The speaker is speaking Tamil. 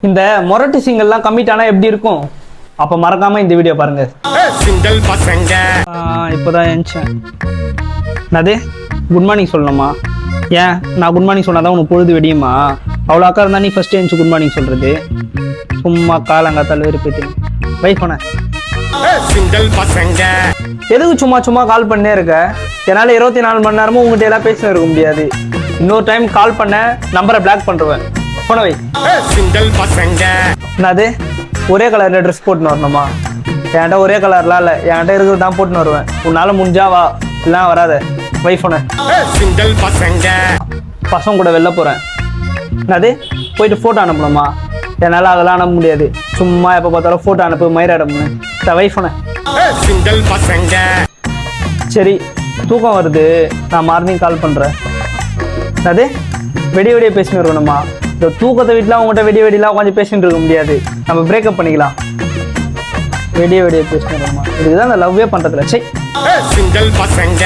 இந்த மொரட்டு சிங்கல்லாம் கம்மிட் ஆனா எப்படி இருக்கும்? அப்ப மறக்காம இந்த வீடியோ பாருங்க. சிங்கிள் பசங்க இப்போதான் எழுந்தேன். அது குட் மார்னிங் சொல்லணுமா? ஏன் நான் குட் மார்னிங் சொன்னாதான் உனக்கு பொழுது வெடியுமா? அவ்வளோ அக்கா இருந்தா நீ ஃபர்ஸ்ட் எழுந்து குட் மார்னிங் சொல்றது. சும்மா காலங்காத்தால் வெறுப்பேத்தி வைஃப் பண்ண. சிங்கிள் பசங்க எதுக்கு சும்மா சும்மா கால் பண்ணே இருக்க? என்னால் 24 மணி நேரமும் உங்ககிட்ட எல்லாம் பேச இருக்க முடியாது. இன்னொரு டைம் கால் பண்ண நம்பரை பிளாக் பண்ணுவேன். போன வை. சிங்கிள் பசங்க என்னது ஒரே கலர்ல ட்ரெஸ் போட்டுன்னு வரணுமா? என்கிட்ட ஒரே கலர்லாம் இல்லை, என்கிட்ட இருக்கிறது தான் போட்டுன்னு வருவேன். உன்னால முடிஞ்சா வா, இல்லை வராத. வைஃபோன சிங்கிள் பசங்க பசங்க கூட வெளில போறேன். என்னது போயிட்டு போட்டோ அனுப்பணுமா? என்னால் அதெல்லாம் அனுப்ப முடியாது. சும்மா எப்போ பார்த்தாலும் போட்டோ அனுப்பு மயிராடம்னு வைஃபோன. சிங்கிள் பசங்க சரி தூக்கம் வருது, நான் மார்னிங் கால் பண்றேன். அது வெடி வெடியே பேசின்னு இருக்கணுமா? இந்த தூக்கத்தை வீட்டுல உங்கள்கிட்ட வெடி வெடிலாம் உட்காந்து பேசிட்டு இருக்க முடியாது. நம்ம பிரேக்கப் பண்ணிக்கலாம். வெடியே வெடியே பேசின்னு இருக்கணுமா? இதுதான் இந்த லவ்வே பண்றதுல. சரி சிங்கிள் பசங்க